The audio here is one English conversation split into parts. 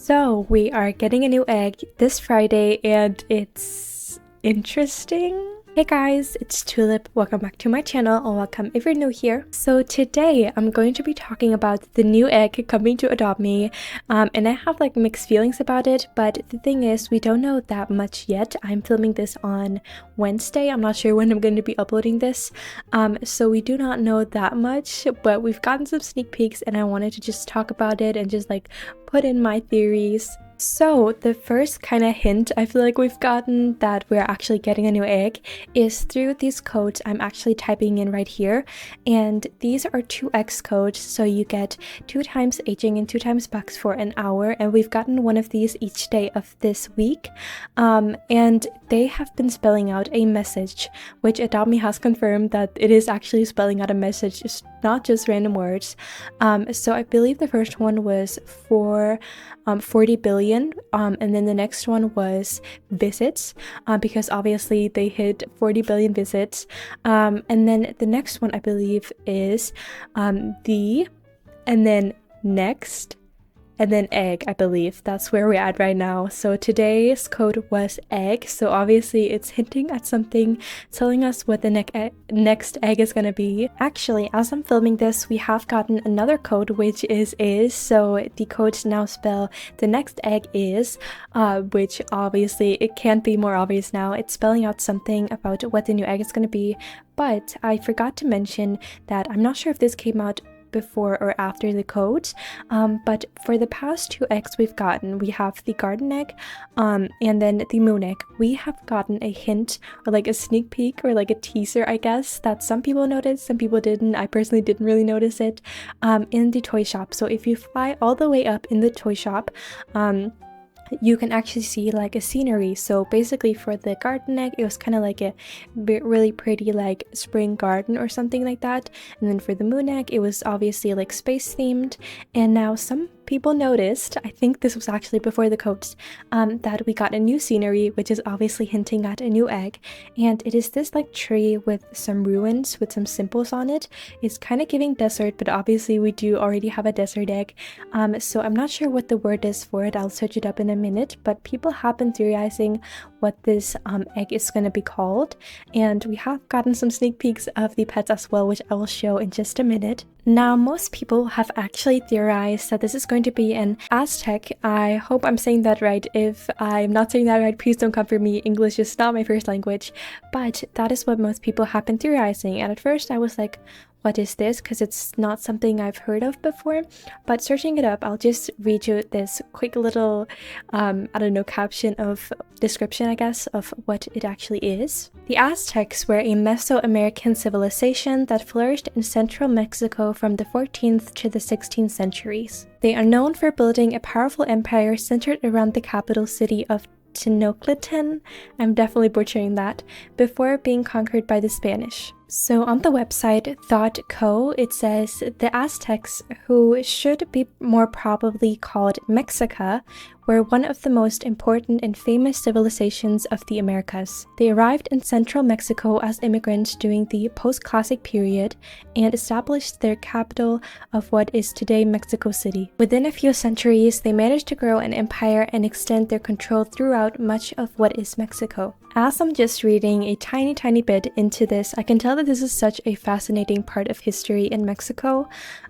So we are getting a new egg this Friday and it's interesting. Hey guys, it's Tulip. Welcome back to my channel, or welcome if you're new here. So today I'm going to be talking about the new egg coming to adopt me, and I have like mixed feelings about it, but the thing is we don't know that much yet. I'm filming this on Wednesday. I'm not sure when I'm going to be uploading this, so we do not know that much, but we've gotten some sneak peeks and I wanted to just talk about it and just like put in my theories. So the first kind of hint I feel like we've gotten that we're actually getting a new egg is through these codes I'm actually typing in right here, and these are 2x codes, so you get 2 times aging and 2 times bucks for an hour, and we've gotten one of these each day of this week, and they have been spelling out a message, which Adopt Me has confirmed that it is actually spelling out a message, it's not just random words. So I believe the first one was for 40 billion, and then the next one was visits, because obviously they hit 40 billion visits, and then the next one I believe is and then next, and then egg. I believe that's where we're at right now. So today's code was egg, so obviously it's hinting at something, telling us what the next egg is gonna be. Actually, as I'm filming this, we have gotten another code, which is, so the codes now spell the next egg is, which obviously it can't be more obvious now. It's spelling out something about what the new egg is gonna be, but I forgot to mention that I'm not sure if this came out before or after the codes, but for the past 2 eggs we have the garden egg, and then the moon egg. We have gotten a hint, or like a sneak peek, or like a teaser I guess, that some people noticed, some people didn't. I personally didn't really notice it, in the toy shop. So if you fly all the way up in the toy shop, you can actually see like a scenery. So basically for the garden egg, it was kind of like a really pretty like spring garden or something like that, and then for the moon egg it was obviously like space themed. And now some people noticed, I think this was actually before the codes, that we got a new scenery, which is obviously hinting at a new egg, and it is this like tree with some ruins with some symbols on it. It's kind of giving desert, but obviously we do already have a desert egg, so I'm not sure what the word is for it. I'll search it up in a minute, but people have been theorizing what this egg is going to be called, and we have gotten some sneak peeks of the pets as well, which I will show in just a minute. Now, most people have actually theorized that this is going to be an Aztec. I hope I'm saying that right. If I'm not saying that right, please don't come for me. English is not my first language, but that is what most people have been theorizing. And at first I was like, what is this? Because it's not something I've heard of before. But searching it up, I'll just read you this quick little, I don't know, caption of description, I guess, of what it actually is. The Aztecs were a Mesoamerican civilization that flourished in central Mexico from the 14th to the 16th centuries. They are known for building a powerful empire centered around the capital city of Tenochtitlan, I'm definitely butchering that, before being conquered by the Spanish. So on the website Thought.co, it says the Aztecs, who should be more probably called Mexica, were one of the most important and famous civilizations of the Americas. They arrived in central Mexico as immigrants during the post-classic period and established their capital of what is today Mexico City. Within a few centuries, they managed to grow an empire and extend their control throughout much of what is Mexico. As I'm just reading a tiny bit into this, I can tell that this is such a fascinating part of history in Mexico,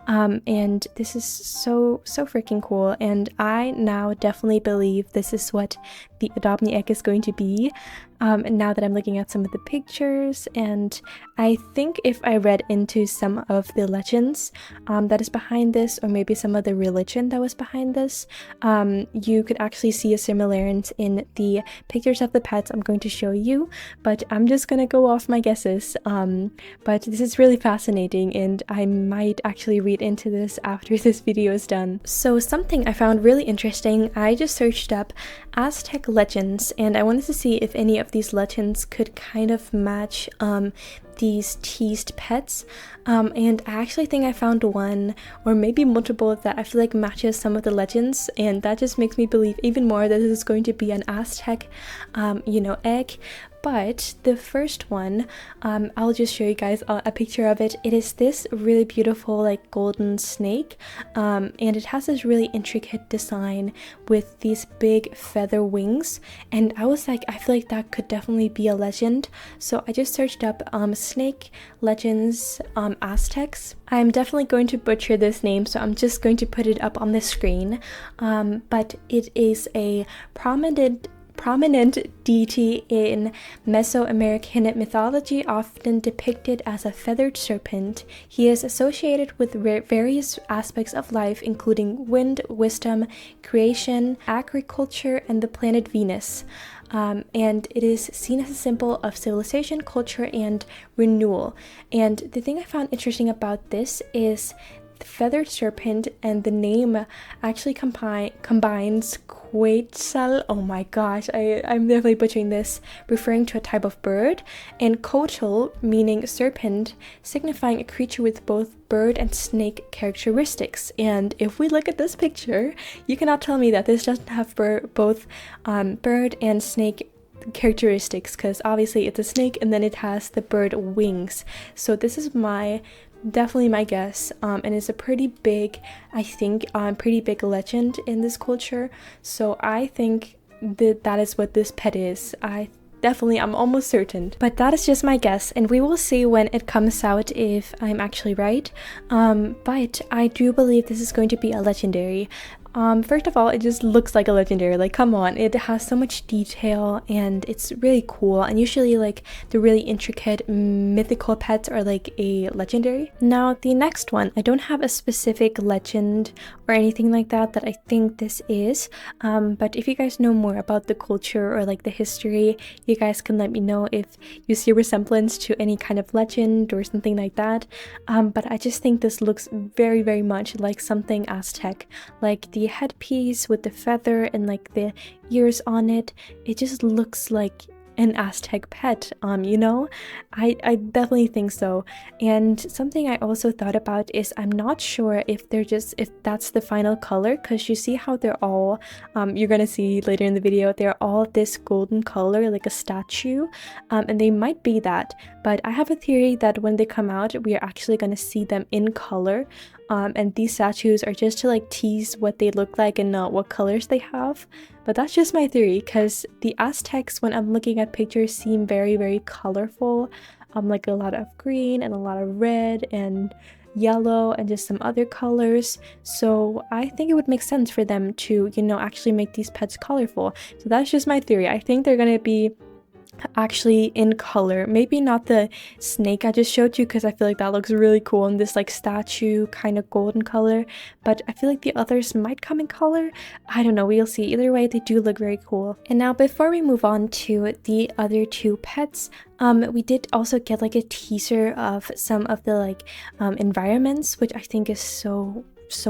and this is so freaking cool, and I now definitely believe this is what the Adopt Me egg is going to be, now that I'm looking at some of the pictures. And I think if I read into some of the legends that is behind this, or maybe some of the religion that was behind this, you could actually see a similarity in the pictures of the pets I'm going to show you, but I'm just gonna go off my guesses. But this is really fascinating, and I might actually read into this after this video is done. So something I found really interesting, I just searched up Aztec legends, and I wanted to see if any of these legends could kind of match these teased pets, and I actually think I found one, or maybe multiple, that I feel like matches some of the legends, and that just makes me believe even more that this is going to be an Aztec egg. But the first one, I'll just show you guys a picture of it. It is this really beautiful like golden snake, and it has this really intricate design with these big feather wings, and I was like, I feel like that could definitely be a legend. So I just searched up snake legends, Aztecs. I'm definitely going to butcher this name, so I'm just going to put it up on the screen, but it is a prominent deity in Mesoamerican mythology, often depicted as a feathered serpent. He is associated with various aspects of life, including wind, wisdom, creation, agriculture, and the planet Venus. And it is seen as a symbol of civilization, culture, and renewal. And the thing I found interesting about this is the feathered serpent, and the name actually combines Quetzal, oh my gosh, I'm definitely butchering this, referring to a type of bird, and Coatl, meaning serpent, signifying a creature with both bird and snake characteristics. And if we look at this picture, you cannot tell me that this doesn't have both bird and snake characteristics, because obviously it's a snake and then it has the bird wings. So this is definitely my guess, and it's a pretty big, I think, pretty big legend in this culture. So I think that is what this pet is. I'm almost certain, but that is just my guess, and we will see when it comes out if I'm actually right. But I do believe this is going to be a legendary. First of all, it just looks like a legendary. Like, come on, it has so much detail and it's really cool. And usually, like, the really intricate mythical pets are like a legendary. Now, the next one, I don't have a specific legend or anything like that I think this is. But if you guys know more about the culture or like the history, you guys can let me know if you see a resemblance to any kind of legend or something like that. But I just think this looks very, very much like something Aztec, like the headpiece with the feather and like the ears on it. It just looks like an Aztec pet, you know? I definitely think so. And something I also thought about is I'm not sure if that's the final color, because you see how they're all, you're gonna see later in the video, they're all this golden color like a statue, and they might be that, but I have a theory that when they come out, we are actually gonna see them in color. And these statues are just to like tease what they look like and not what colors they have. But that's just my theory, because the Aztecs, when I'm looking at pictures, seem very, very colorful. Like a lot of green and a lot of red and yellow and just some other colors. So I think it would make sense for them to, you know, actually make these pets colorful. So that's just my theory. I think they're gonna be actually in color. Maybe not the snake I just showed you, because I feel like that looks really cool in this like statue kind of golden color, but I feel like the others might come in color. I don't know, we'll see. Either way, they do look very cool. And now before we move on to the other two pets, we did also get like a teaser of some of the like environments, which I think is so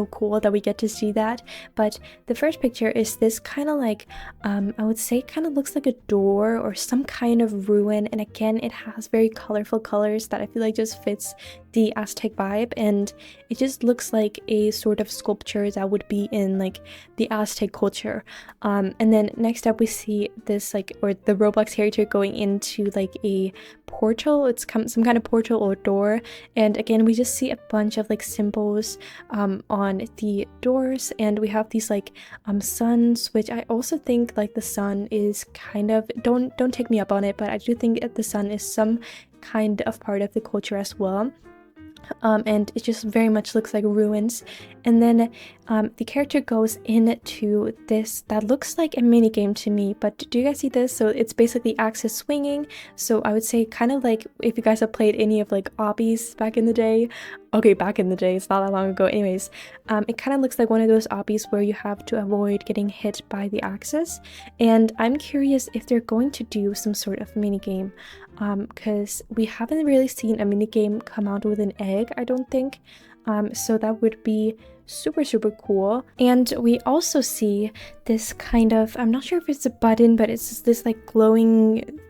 cool that we get to see that. But the first picture is this kind of like I would say kind of looks like a door or some kind of ruin, and again it has very colorful colors that I feel like just fits the Aztec vibe, and it just looks like a sort of sculpture that would be in like the Aztec culture. And then next up we see this like, or the Roblox character going into like a portal. It's some kind of portal or door, and again we just see a bunch of like symbols on the doors, and we have these like suns, which I also think like the sun is kind of, don't take me up on it, but I do think that the sun is some kind of part of the culture as well. And it just very much looks like ruins. And then the character goes into this that looks like a mini game to me, but do you guys see this? So it's basically axis swinging, so I would say kind of like if you guys have played any of like obbies back in the day. Okay, back in the day, it's not that long ago. Anyways, it kind of looks like one of those obbies where you have to avoid getting hit by the axis, and I'm curious if they're going to do some sort of mini game, because we haven't really seen a mini game come out with an egg, I don't think. So that would be super cool. And we also see this kind of, I'm not sure if it's a button, but it's this like glowing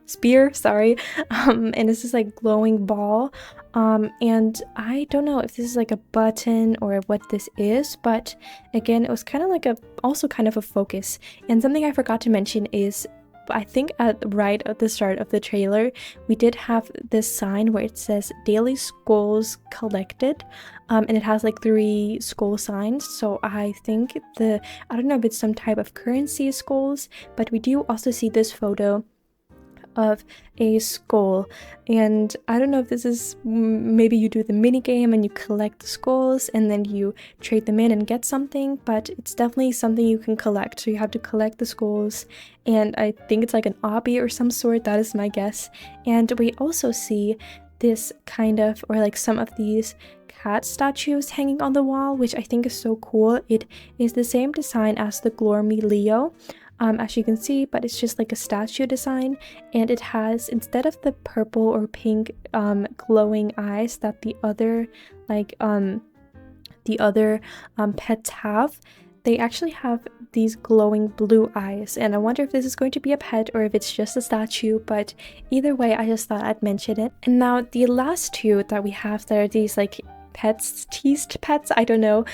spear, sorry, and it's this like glowing ball, and I don't know if this is like a button or what this is, but again it was kind of like also kind of a focus. And something I forgot to mention is I think right at the start of the trailer, we did have this sign where it says Daily Skulls Collected, and it has like 3 skull signs. So I think I don't know if it's some type of currency skulls, but we do also see this photo of a skull, and I don't know if this is maybe you do the mini game and you collect the skulls and then you trade them in and get something, but it's definitely something you can collect. So you have to collect the skulls, and I think it's like an obby or some sort. That is my guess. And we also see this kind of, or like some of these cat statues hanging on the wall, which I think is so cool. It is the same design as the Glormy Leo, as you can see, but it's just like a statue design, and it has, instead of the purple or pink glowing eyes that the other pets have, they actually have these glowing blue eyes. And I wonder if this is going to be a pet or if it's just a statue, but either way, I just thought I'd mention it. And now the last 2 that we have, that are these like pets, teased pets, I don't know.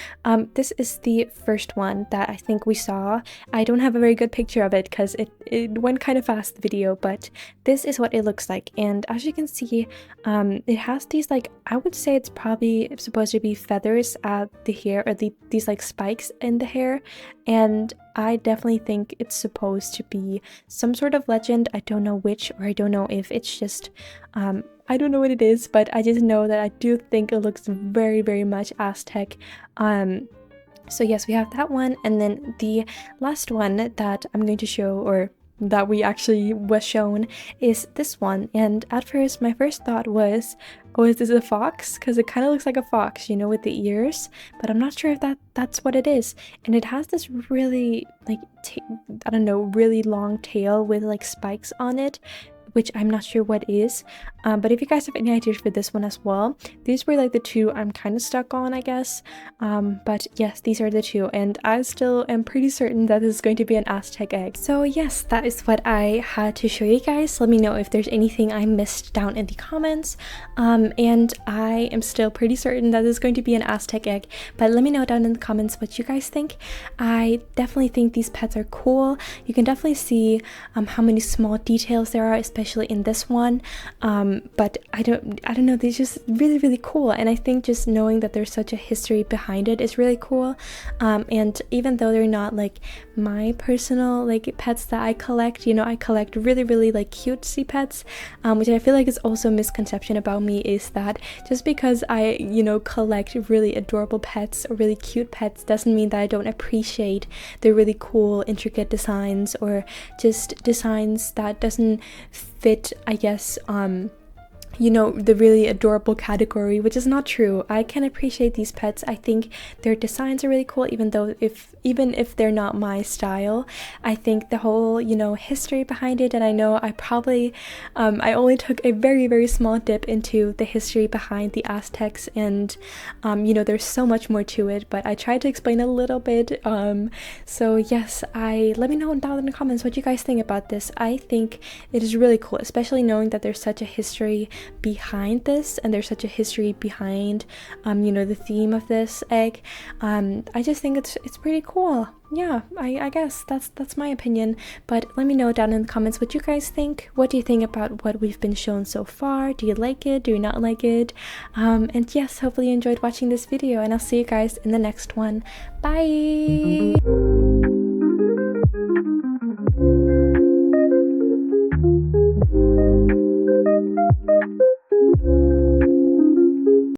This is the first one that I think we saw. I don't have a very good picture of it because it went kind of fast, the video, but this is what it looks like. And as you can see, it has these, like, I would say it's probably supposed to be feathers at the hair, or these like spikes in the hair, and I definitely think it's supposed to be some sort of legend. I don't know which, or I don't know if it's just I don't know what it is, but I just know that I do think it looks very, very much Aztec. So yes, we have that one, and then the last one that I'm going to show, or that we actually was shown, is this one. And at first, my first thought was, oh, is this a fox? Because it kind of looks like a fox, you know, with the ears, but I'm not sure if that's what it is. And it has this really, like, I don't know, really long tail with like spikes on it, which I'm not sure what is. But if you guys have any ideas for this one as well, these were like the 2 I'm kind of stuck on, I guess. But yes, these are the 2, and I still am pretty certain that this is going to be an Aztec egg. So yes, that is what I had to show you guys. Let me know if there's anything I missed down in the comments. And I am still pretty certain that this is going to be an Aztec egg, but let me know down in the comments what you guys think. I definitely think these pets are cool. You can definitely see how many small details there are, especially in this one. But I don't know, they're just really, really cool, and I think just knowing that there's such a history behind it is really cool. And even though they're not like my personal like pets that I collect, you know, I collect really, really like cutesy pets, which I feel like is also a misconception about me, is that just because I, you know, collect really adorable pets or really cute pets doesn't mean that I don't appreciate the really cool intricate designs, or just designs that doesn't fit, I guess, you know, the really adorable category, which is not true. I can appreciate these pets. I think their designs are really cool, even if they're not my style. I think the whole, you know, history behind it, and I know I probably I only took a very, very small dip into the history behind the Aztecs, and you know, there's so much more to it, but I tried to explain a little bit. So yes, let me know down in the comments what you guys think about this. I think it is really cool, especially knowing that there's such a history behind this, and there's such a history behind you know, the theme of this egg. I just think it's pretty cool. Yeah, I guess that's my opinion, but let me know down in the comments what you guys think. What do you think about what we've been shown so far? Do you like it? Do you not like it? And yes, hopefully you enjoyed watching this video, and I'll see you guys in the next one. Bye.